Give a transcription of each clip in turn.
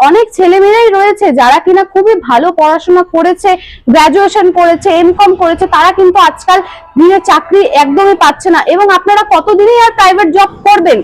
অনেক ছেলেমেয়েরাই রয়েছে যারা কিনা খুবই ভালো পড়াশোনা করেছে, গ্রাজুয়েশন করেছে, এমকম করেছে, তারা কিন্তু আজকাল দিনে চাকরি একদমই পাচ্ছে না। এবং আপনারা কতদিনই আর প্রাইভেট জব করবেন?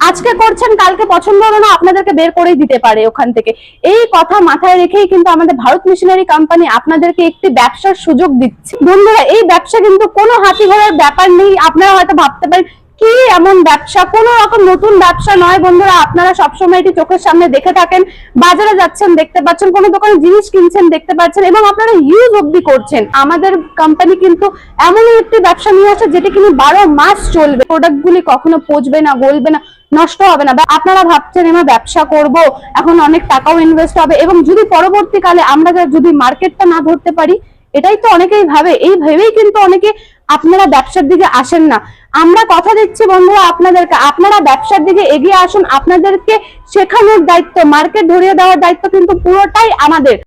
আজকে করছেন, কালকে পছন্দ হলো না, আপনাদেরকে বের করেই দিতে পারে ওখান থেকে। এই কথা মাথায় রেখেই কিন্তু আমাদের ভারত মিশনারি কোম্পানি আপনাদেরকে একটি ব্যবসার সুযোগ দিচ্ছে। বন্ধুরা, এই ব্যবসা কিন্তু কোনো হাতি ঘোড়ার ব্যাপার নেই। আপনারা হয়তো ভাবতে পারেন কি এমন ব্যবসা, কোন রকম নতুন ব্যবসা নয় বন্ধুরা। আপনারা সবসময় এটি চোখের সামনে দেখে থাকেন, বাজারে যাচ্ছেন দেখতে পাচ্ছেন, কোনো দোকানে জিনিস কিনছেন দেখতে পাচ্ছেন, এবং আপনারা ইউজ অবধি করছেন। আমাদের কোম্পানি কিন্তু এমনই একটি ব্যবসা নিয়ে আসে যেটি কিন্তু 12 মাস চলবে। প্রোডাক্ট গুলি কখনো পচবে না, গলবে না, নষ্ট হবে না। আপনারা ভাবছেন এবার ব্যবসা করব, এখন অনেক টাকাও ইনভেস্ট হবে, এবং যদি পরবর্তীকালে আমরা যদি মার্কেটটা না ধরতে পারি, এটাই তো অনেকেই ভাবে। এই ভেবেই কিন্তু অনেকে আপনারা ব্যবসার দিকে আসেন না। আমরা কথা দিচ্ছি বন্ধুরা আপনাদেরকে, আপনারা ব্যবসার দিকে এগিয়ে আসুন। আপনাদেরকে শেখানোর দায়িত্ব, মার্কেট ধরিয়ে দেওয়ার দায়িত্ব কিন্তু পুরোটাই আমাদের।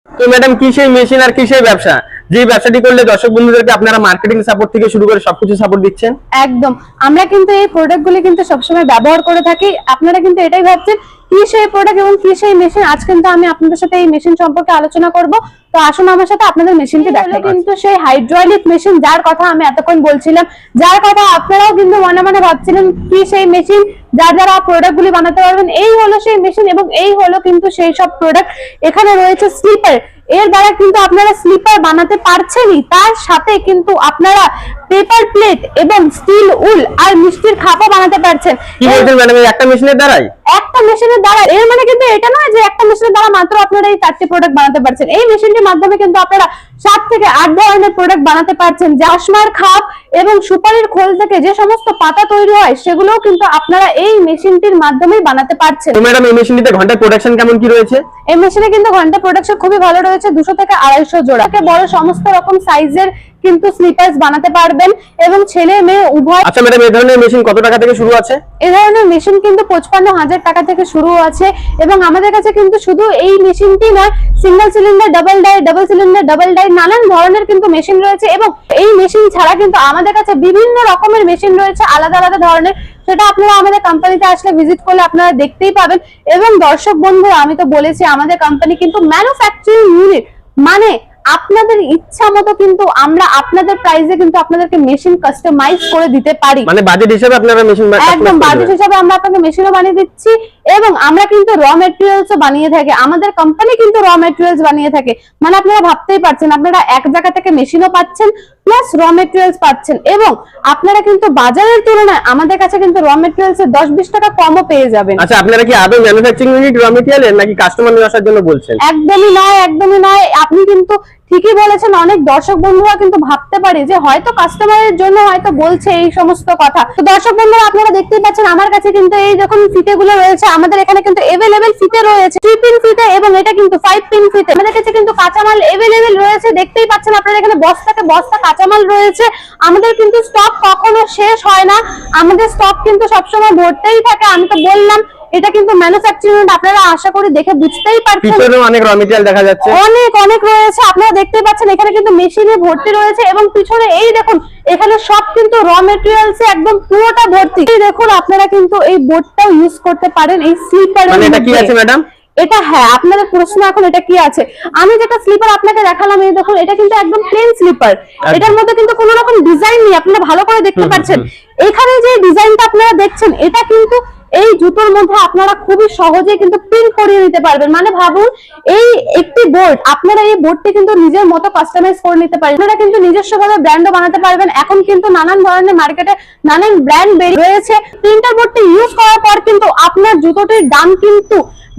তো ম্যাডাম, কি সেই মেশিন আর কি সেই ব্যবসা, যে ব্যবসাটি করলে দর্শক বন্ধুদেরকে আপনারা মার্কেটিং সাপোর্ট থেকে শুরু করে সবকিছু সাপোর্ট দিচ্ছেন? একদম, আমরা কিন্তু এই প্রোডাক্টগুলি কিন্তু সবসময় ব্যবহার করে থাকি। আপনারা কিন্তু এটাই ভাবছেন কি সেই প্রোডাক্ট এবং কি সেই মেশিন। আজ কিন্তু আমি আপনাদের সাথে এই মেশিন সম্পর্কে আলোচনা করব। তো আসুন আমার সাথে আপনাদের মেশিনটি দেখাই। কিন্তু সেই হাইড্রোলিক মেশিন যার কথা আমি এতক্ষণ বলছিলাম, যার কথা আপনারাও কিন্তু মনে মনে ভাবছিলেন কি সেই মেশিন যার দ্বারা প্রোডাক্ট গুলি বানাতে পারবেন, এই হলো সেই মেশিন এবং এই হলো কিন্তু সেই সব প্রোডাক্ট। এখানে রয়েছে স্লিপার, এর দ্বারা কিন্তু আপনারা স্লিপার বানাতে পারছেনই, তার সাথে কিন্তু আপনারা পেপার প্লেট এবং স্টিল উল আর মিষ্টির খাপও বানাতে পারছেন। কি বলছেন ম্যাডাম, এই একটা মেশিনের দ্বারাই? একটা মেশিনের দ্বারা। এর মানে কিন্তু এটা নয় যে একটা মেশিনের দ্বারা মাত্র আপনারা এই 4টি প্রোডাক্ট বানাতে পারছেন। এই মেশিনটির মাধ্যমে কিন্তু আপনারা 7 থেকে 8 ধরনের প্রোডাক্ট বানাতে পারছেন। জাসমার খাপ এবং সুপারির খোল থেকে যে সমস্ত পাতা তৈরি হয়, সেগুলোও কিন্তু আপনারা এই মেশিনটির মাধ্যমেই বানাতে পারছেন। তো ম্যাডাম, এই মেশিনটিতে ঘন্টা প্রোডাকশন কেমন কি রয়েছে? এই মেশিনে কিন্তু ঘন্টা প্রোডাকশন খুবই ভালো রয়েছে, 200 থেকে 250 জোড়া। বড় সমস্ত রকম সাইজের কিন্তু স্লিপার্স বানাতে পারবেন এবং ছেলে মেয়ে উভয়। আচ্ছা ম্যাডাম, এই ধরনের মেশিন কত টাকা থেকে শুরু আছে? এই ধরনের মেশিন কিন্তু 55,000 টাকা থেকে শুরু আছে। এবং আমাদের কাছে কিন্তু শুধু এই মেশিনটি নয়, single cylinder, double die, double cylinder, double die, নানান ধরনের কিন্তু মেশিন রয়েছে। এবং এই মেশিন ছাড়া কিন্তু আমাদের কাছে বিভিন্ন রকমের মেশিন রয়েছে, আলাদা আলাদা ধরনের। সেটা আপনারা আমাদের কোম্পানিতে আসলে ভিজিট করলে আপনারা দেখতেই পাবেন। এবং দর্শক বন্ধুরা, আমি তো বলেছি আমাদের কোম্পানি কিন্তু ম্যানুফ্যাকচারিং ইউনিট, মানে আপনাদের ইচ্ছা মতো কিন্তু আমরা আপনাদের প্রাইসে কিন্তু আপনাদেরকে মেশিন কাস্টমাইজ করে দিতে পারি। মানে বাজেট হিসেবে আপনারা মেশিন একদম বাজেট হিসেবে আমরা আপনাকে মেশিনও বানিয়ে দিচ্ছি। এবং আমরা কিন্তু র ম্যাটেরিয়ালসও বানিয়ে থাকি, আমাদের কোম্পানি কিন্তু র ম্যাটেরিয়ালস বানিয়ে থাকে। মানে আপনারা ভাবতেই পারছেন, আপনারা এক জায়গা থেকে মেশিনও পাচ্ছেন প্লাস র ম্যাটেরিয়ালস পাচ্ছেন। এবং আপনারা কিন্তু বাজারের তুলনায় আমাদের কাছে কিন্তু র ম্যাটেরিয়ালস এর 10-20 টাকা কমও পেয়ে যাবেন। আচ্ছা, আপনারা কি আদৌ ম্যানুফ্যাকচারিং ইউনিট র ম্যাটেরিয়াল নাকি কাস্টমার নিয়ে আসার জন্য বলছেন? একদমই নয়, একদমই নয়। আপনি কিন্তু ঠিকই বলেছেন। অনেক দর্শক বন্ধুরা কিন্তু ভাবতে পারে যে হয়তো কাস্টমারের জন্য হয়তো বলছে এই সমস্ত কথা। তো দর্শক বন্ধুরা, আপনারা দেখতেই পাচ্ছেন আমার কাছে কিন্তু এই যখন ফিতেগুলো রয়েছে, আমাদের এখানে কিন্তু এভেলেবেল ফিতে রয়েছে, 3 পিন ফিতে এবং এটা কিন্তু 5 পিন ফিতে। আমাদের কাছে কিন্তু কাঁচামাল এভেলেবেল রয়েছে, দেখতেই পাচ্ছেন আপনারা এখানে বস্তাকে বস্তা কাঁচামাল রয়েছে। আমাদের কিন্তু স্টক কখনো শেষ হয় না, আমাদের স্টক কিন্তু সবসময় ভরতেই থাকে। আমি তো বললাম এটা কিন্তু ম্যানুফ্যাকচারিং, আপনারা আশা করি দেখে বুঝতেই পারছেন। পিছনেও অনেক র ম্যাটেরিয়াল দেখা যাচ্ছে, অনেক অনেক রয়েছে, আপনারা দেখতে পাচ্ছেন এখানে কিন্তু মেশিনে ভর্তি রয়েছে। এবং পিছনে এই দেখুন, এখানে সব কিন্তু র ম্যাটেরিয়ালস এ একদম পুরোটা ভর্তি। এই দেখুন, আপনারা কিন্তু এই বোর্ডটাও ইউজ করতে পারেন এই স্লিপারের মধ্যে। মানে এটা কি আছে ম্যাডাম? এটা, হ্যাঁ, আপনাদের প্রশ্ন এখন এটা কি আছে। আমি যেটা স্লিপার আপনাকে দেখালাম, এই দেখুন এটা কিন্তু একদম প্লেন স্লিপার। এটার মধ্যে কিন্তু কোনো রকম ডিজাইন নেই, আপনারা ভালো করে দেখতে পাচ্ছেন। এখানে যে ডিজাইনটা আপনারা দেখছেন, এটা কিন্তু এই জুতোর মধ্যে আপনারা খুবই সহজে কিন্তু প্রিন্ট করিয়ে নিতে পারবেন। মানে ভাবুন, এই একটি বোর্ড, আপনারা এই বোর্ডটি কিন্তু নিজের মতো কাস্টমাইজ করে নিতে পারেন। আপনারা কিন্তু নিজস্বভাবে ব্র্যান্ডও বানাতে পারবেন। এখন কিন্তু নানান ধরনের মার্কেটে নানান ব্র্যান্ড বেরিয়ে রয়েছে। প্রিন্টার বোর্ডটি ইউজ করার পর কিন্তু আপনার জুতোটির দাম কিন্তু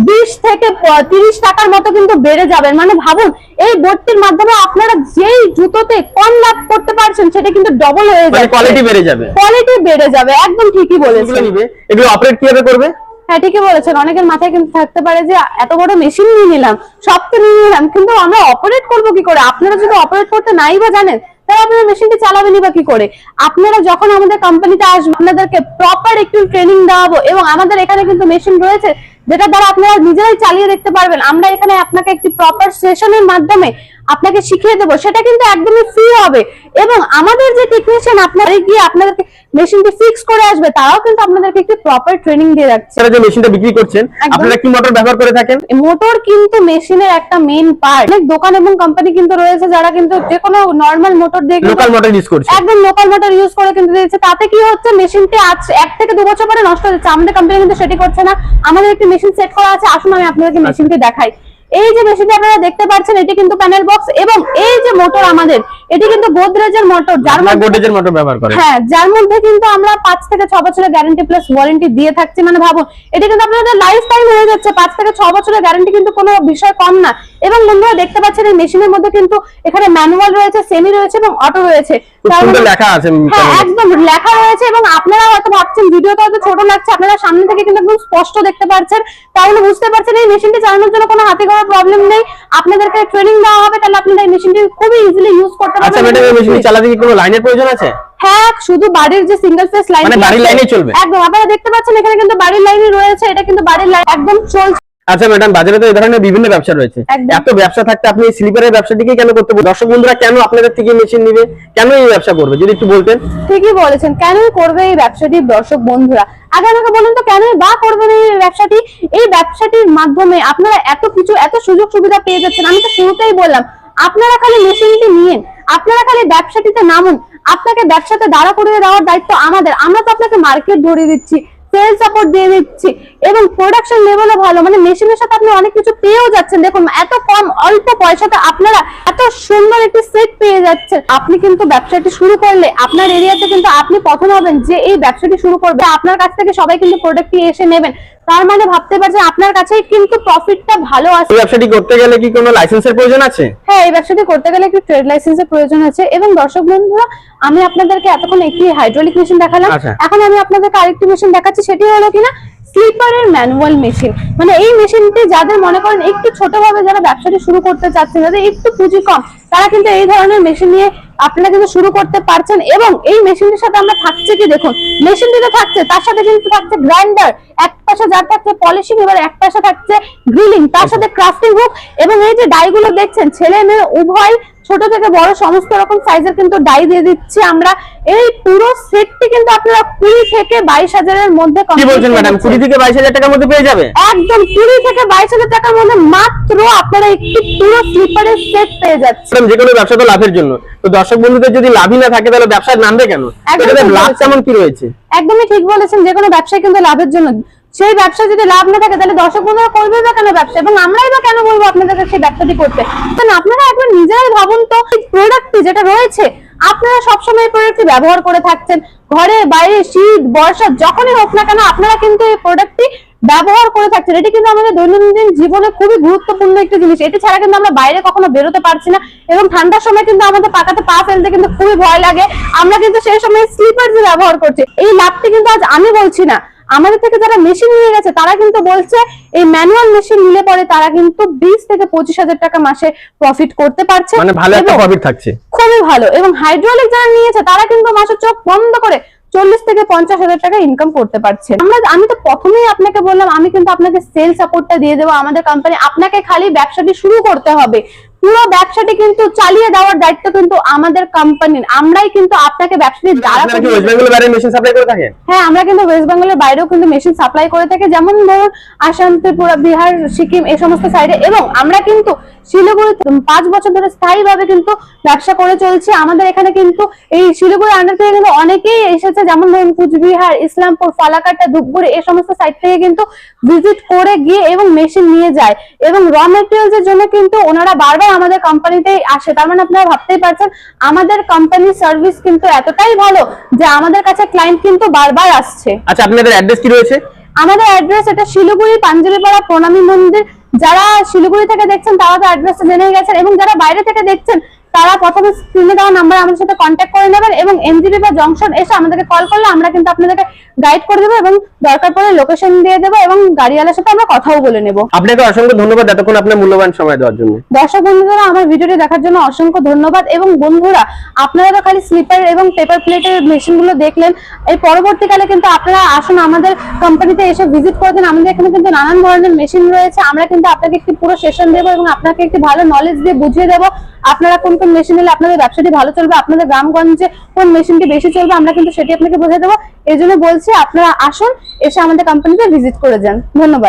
20 থেকে 30 টাকার মতো কিন্তু বেড়ে যাবে। মানে ভাবুন, এই বোর্ডটির মাধ্যমে আপনারা যেই জুতোতে কম লাভ করতে পারছেন, সেটা কিন্তু ডবল হয়ে যাবে, কোয়ালিটি বেড়ে যাবে, কোয়ালিটি বেড়ে যাবে। একদম ঠিকই বলেছেন। এগুলো অপারেট কিভাবে করবে? হ্যাঁ, ঠিকই বলেছেন। অনেকের মাথায় কিন্তু থাকতে পারে যে এত বড় মেশিন নিয়ে নিলাম, সব তো নিয়ে নিলাম, কিন্তু আমরা অপারেট করবো কি করে? আপনারা যদি অপারেট করতে নাই বা জানেন, তাহলে আপনারা মেশিনটি চালাবেনই বা কি করে? আপনারা যখন আমাদের কোম্পানিতে আসবেন, আপনাদেরকে প্রপার একটু ট্রেনিং দেওয়াবো। এবং আমাদের এখানে কিন্তু মেশিন রয়েছে যেটা দ্বারা আপনারা নিজেরাই চালিয়ে দেখতে পারবেন। আমরা এখানে আপনাকে একটি প্রপার সেশনের মাধ্যমে আপনাকে শিখিয়ে দেবো, সেটা কিন্তু একদমই ফ্রি হবে। এবং আমাদের যে টেকনিশিয়ান আপনারা গিয়ে আপনাদেরকে মেশিনটি ফিক্স করে আসবে, তারাও কিন্তু আপনাদেরকে একটি প্রপার ট্রেনিং দিয়ে রাখছে। আপনারা যে মেশিনটা বিক্রি করছেন একদম। আপনারা কি মোটর ব্যবহার করে থাকেন? মোটর কিন্তু মেশিনের একটা মেইন পার্ট। অনেক দোকান এবং কোম্পানি কিন্তু রয়েছে যারা কিন্তু যে কোনো নরমাল মোটর দিয়ে লোকাল মোটর ইউজ করছে। একদম লোকাল মোটর ইউজ করে কিন্তু দিয়েছে। তাতে কি হচ্ছে, মেশিনটি আজ 1 থেকে 2 বছর পরে নষ্ট হয়ে যাচ্ছে। আমাদের কোম্পানি কিন্তু সেটি করছে না। আমাদের একটি মেশিন সেট করা আছে, আসুন আমি আপনাদেরকে মেশিনটি দেখাই। এই যে মেশিনটি আপনারা দেখতে পাচ্ছেন, এটি কিন্তু প্যানেল বক্স, এবং এই যে মোটর আমাদের, এটি কিন্তু গোদরেজের মোটর, যার মধ্যে গোদরেজের মোটর ব্যবহার করে। হ্যাঁ, যার মধ্যে কিন্তু আমরা 5 থেকে 6 বছরের গ্যারান্টি প্লাস ওয়ারেন্টি দিয়ে থাকছি। মানে ভাবুন, এটি কিন্তু আপনাদের লাইফ টাইম হয়ে যাচ্ছে। 5 থেকে 6 বছরের গ্যারান্টি কিন্তু কোনো বিষয় কম না। এবং বন্ধুরা দেখতে পাচ্ছেন এই মেশিনের মধ্যে কিন্তু এখানে ম্যানুয়াল রয়েছে, সেমি রয়েছে এবং অটো রয়েছে। সুন্দর লেখা আছে। হ্যাঁ, একদম লেখা রয়েছে। এবং আপনারা হয়তো ভাবছেন ভিডিওটা হয়তো ছোট লাগছে, আপনারা সামনে থেকে কিন্তু একদম স্পষ্ট দেখতে পাচ্ছেন, তাহলে বুঝতে পারছেন এই মেশিনটি চালানোর জন্য কোনো হাতে করার প্রবলেম নেই। আপনাদেরকে ট্রেনিং দেওয়া হবে, তাহলে আপনারা এই মেশিনটি খুবই ইজিলি ইউজ করতে আচ্ছা ম্যাডাম, এই মেশিনটি চালাতে কি কোনো লাইনের প্রয়োজন আছে? হ্যাঁ, শুধু বাড়ির যে সিঙ্গেল ফেস লাইন, মানে বাড়ির লাইনেই চলবে? একদম। আপনারা দেখতে পাচ্ছেন এখানে কিন্তু বাড়ির লাইনই রয়েছে, এটা কিন্তু বাড়ির লাইন একদম চলছে। আচ্ছা ম্যাডাম, বাজারে তো এই ধরনের বিভিন্ন ব্যবসা রয়েছে, একদম। এত ব্যবসা থাকতে আপনি স্লিপারের ব্যবসাটিকে কেন করতে বলছেন? দর্শক বন্ধুরা কেন আপনাদের থেকে মেশিন নিবে, কেন এই ব্যবসা করবে, যদি একটু বলতেন। ঠিকই বলেছেন, কেনই করবে এই ব্যবসাটি দর্শক বন্ধুরা? আগে আমাকে বলুন তো, কেনই বা করবেন এই ব্যবসাটি? এই ব্যবসাটির মাধ্যমে আপনারা এত কিছু, এত সুযোগ সুবিধা পেয়ে যাচ্ছেন। আমি তো শুরুতেই বললাম, আপনারা খালি মেশিনটি নিয়েন, আপনারা খালি ব্যবসাটিতে নামুন। আপনাকে ব্যবসাতে দাঁড়া করিয়ে দেওয়ার দায়িত্ব আমাদের। আমরা তো আপনাকে মার্কেট ধরিয়ে দিচ্ছি, সেল সাপোর্ট দিয়ে দিচ্ছি, এবং প্রোডাকশন লেভেলও ভালো। মানে মেশিনের সাথে আপনি অনেক কিছু পেয়েও যাচ্ছেন। দেখুন, এত কম অল্প পয়সাতে আপনারা এত সুন্দর একটি সেট পেয়ে যাচ্ছেন। আপনি কিন্তু ব্যবসাটি শুরু করলে আপনার এরিয়াতে কিন্তু আপনি প্রথম হবেন যে এই ব্যবসাটি শুরু করবে। আপনার কাছ থেকে সবাই কিন্তু প্রোডাক্টটি এসে নেবেন, তার মানে ভাবতে পারছেন আপনার কাছেই কিন্তু প্রফিটটা ভালো আছে। এই ব্যবসাটি করতে গেলে কি কোনো লাইসেন্সের প্রয়োজন আছে? হ্যাঁ, এই ব্যবসাটি করতে গেলে একটি ট্রেড লাইসেন্সের প্রয়োজন আছে। এবং দর্শক বন্ধুরা, আমি আপনাদেরকে এতক্ষণ একটি হাইড্রোলিক মেশিন দেখালাম, আচ্ছা। এখন আমি আপনাদেরকে আরেকটি মেশিন দেখাচ্ছি। সেটি হলো কিনা স্লিপারের ম্যানুয়াল মেশিন। মানে এই মেশিনটি যাদের মনে করেন একটু ছোটভাবে যারা ব্যবসাটি শুরু করতে চাচ্ছেন, যাদের একটু পুঁজি কম, তারা কিন্তু এই ধরনের মেশিন নিয়ে আপনারা কিন্তু শুরু করতে পারছেন। এবং এই মেশিনটির সাথে আমরা থাকছে কি দেখুন, মেশিনটিতে থাকছে, তার সাথে কিন্তু থাকছে গ্রাইন্ডার, এক পাশে যার থাকছে পলিশিং, এবার এক পাশে থাকছে গ্রিলিং, তার সাথে ক্রাফটিং হুক, এবং এই যে ডাইগুলো দেখছেন, ছেলে মেয়ে উভয়, ছোট থেকে বড় সমস্ত রকম সাইজের কিন্তু ডাই দিয়ে দিচ্ছি আমরা। এই পুরো সেটটি কিন্তু আপনারা 20 থেকে 22,000 এর মধ্যে। কি বলছেন ম্যাডাম, 20 থেকে 22,000 টাকার মধ্যে পেয়ে যাবে? একদম 20 থেকে 22,000 টাকার মধ্যে মাত্র আপনারা একটি পুরো স্লিপারের সেট পেয়ে যাচ্ছেন। যে কোনো ব্যবসা তো লাভের জন্য, তো দর্শক বন্ধুদের যদি লাভই না থাকে তাহলে ব্যবসায় নামবে কেন? একদম এটাতে ঠিক লাভ বলেছেন। কেমন কি রয়েছে? একদমই ঠিক বলেছেন, যে কোনো ব্যবসায় কিন্তু লাভের জন্য। সেই ব্যবসা যদি লাভ না থাকে, তাহলে দর্শক বন্ধুরা করবে বা কেন ব্যবসা, এবং আমরাই বা কেন বলবো আপনাদেরকে সেই ব্যবসাটি করতে? কারণ আপনারা একবার নিজেরাই ভাবুন তো, এই প্রোডাক্টটি যেটা রয়েছে, আপনারা সবসময় এই প্রোডাক্টটি ব্যবহার করে থাকছেন, ঘরে বাইরে শীত বর্ষা যখনই হোক না কেন, আপনারা কিন্তু এই প্রোডাক্টটি ব্যবহার করে থাকছেন। এটি কিন্তু আমাদের দৈনন্দিন জীবনে খুবই গুরুত্বপূর্ণ একটি জিনিস। এটি ছাড়া কিন্তু আমরা বাইরে কখনো বেরোতে পারছি না, এবং ঠান্ডার সময় কিন্তু আমাদের পাকাতে পা ফেলতে কিন্তু খুবই ভয় লাগে। আমরা কিন্তু সেই সময় স্লিপার যে ব্যবহার করছি। এই লাভটি কিন্তু আজ আমি বলছি না, আমাদের থেকে যারা মেশিন নিয়ে গেছে তারা কিন্তু বলছে এই ম্যানুয়াল মেশিন নিলে পরে তারা কিন্তু 20 থেকে 25,000 টাকা মাসে প্রফিট করতে পারছে। মানে ভালো একটা প্রফিট থাকছে, খুবই ভালো। এবং হাইড্রোলিক যারা নিয়েছে তারা কিন্তু মাসে চোখ বন্ধ করে 40 থেকে 50,000 টাকা ইনকাম করতে পারছে। আমি তো প্রথমেই আপনাকে বললাম, আমি কিন্তু আপনাকে সেল সাপোর্টটা দিয়ে দেবো আমাদের কোম্পানি। আপনাকে খালি ব্যবসাটি শুরু করতে হবে, পুরো ব্যবসাটি কিন্তু চালিয়ে দেওয়ার দায়িত্ব কিন্তু আমাদের কোম্পানির। আমরাই কিন্তু আপনাকে ব্যবসাটি দাঁড়া আপনারা কি ওয়েস্ট বেঙ্গলের বাইরে মেশিন সাপ্লাই করে থাকেন? হ্যাঁ, আমরা কিন্তু ওয়েস্ট বেঙ্গলের বাইরেও কিন্তু মেশিন সাপ্লাই করে থাকি, যেমন ধরুন আসাম, ত্রিপুরা, বিহার, সিকিম, এই সমস্ত সাইডে। এবং আমরা কিন্তু শিলিগুড়ি 5 বছর ধরে স্থায়ীভাবে কিন্তু ব্যবসা করে চলছি। আমাদের এখানে কিন্তু এই শিলিগুড়ি আন্ডার থেকে কিন্তু অনেকেই এসেছে, যেমন ধরুন কুচবিহার, ইসলামপুর, ফালাকাটা, ধূপগুড়ি, এই সমস্ত সাইড থেকে কিন্তু ভিজিট করে গিয়ে এবং মেশিন নিয়ে যায়। এবং র মেটেরিয়ালস এর জন্য কিন্তু ওনারা বারবার আমাদের কোম্পানিতেই আসে। তার মানে আপনারা ভাবতেই পারছেন আমাদের কোম্পানির সার্ভিস কিন্তু এতটাই ভালো যে আমাদের কাছে ক্লায়েন্ট কিন্তু বারবার আসছে। আচ্ছা, আপনাদের অ্যাড্রেস কি রয়েছে? আমাদের অ্যাড্রেস এটা শিলিগুড়ি পাঞ্জাবিপাড়া প্রণামী মন্দির। যারা শিলিগুড়ি থেকে দেখছেন তারা তো অ্যাড্রেসটা জেনে গেছেন, এবং যারা বাইরে থেকে দেখছেন তারা প্রথমে স্ক্রিনে দেওয়া নাম্বার আমাদের সাথে কন্ট্যাক্ট করে নেবেন এবং এনজিপি বা জংশন এসে আমাদেরকে কল করলে আমরা কিন্তু আপনাদেরকে গাইড করে দেবো এবং দরকার পড়লে লোকেশন দিয়ে দেবো এবং গাড়িওয়ালার সাথে আমরা কথাও বলে নেবো। আপনাকে অসংখ্য ধন্যবাদ এতক্ষণ আপনার মূল্যবান সময় দেওয়ার জন্য। দর্শক বন্ধুরা, আমার ভিডিওটি দেখার জন্য অসংখ্য ধন্যবাদ। এবং বন্ধুরা, আপনারা তো খালি স্লিপার এবং পেপার প্লেটের মেশিনগুলো দেখলেন, এই পরবর্তীকালে কিন্তু আপনারা আসুন আমাদের কোম্পানিতে এসে ভিজিট করে দিন। আমাদের এখানে কিন্তু নানান ধরনের মেশিন রয়েছে। আমরা কিন্তু আপনাকে একটি পুরো সেশন দেবো এবং আপনাকে একটি ভালো নলেজ দিয়ে বুঝিয়ে দেবো আপনারা কোন কোন মেশিন নিলে আপনাদের ব্যবসাটি ভালো চলবে, আপনাদের গ্রামগঞ্জে কোন মেশিনটি বেশি চলবে, আমরা কিন্তু সেটি আপনাকে বুঝিয়ে দেবো। এই জন্য বলছি আপনারা আসুন, এসে আমাদের কোম্পানিতে ভিজিট করে যান। ধন্যবাদ।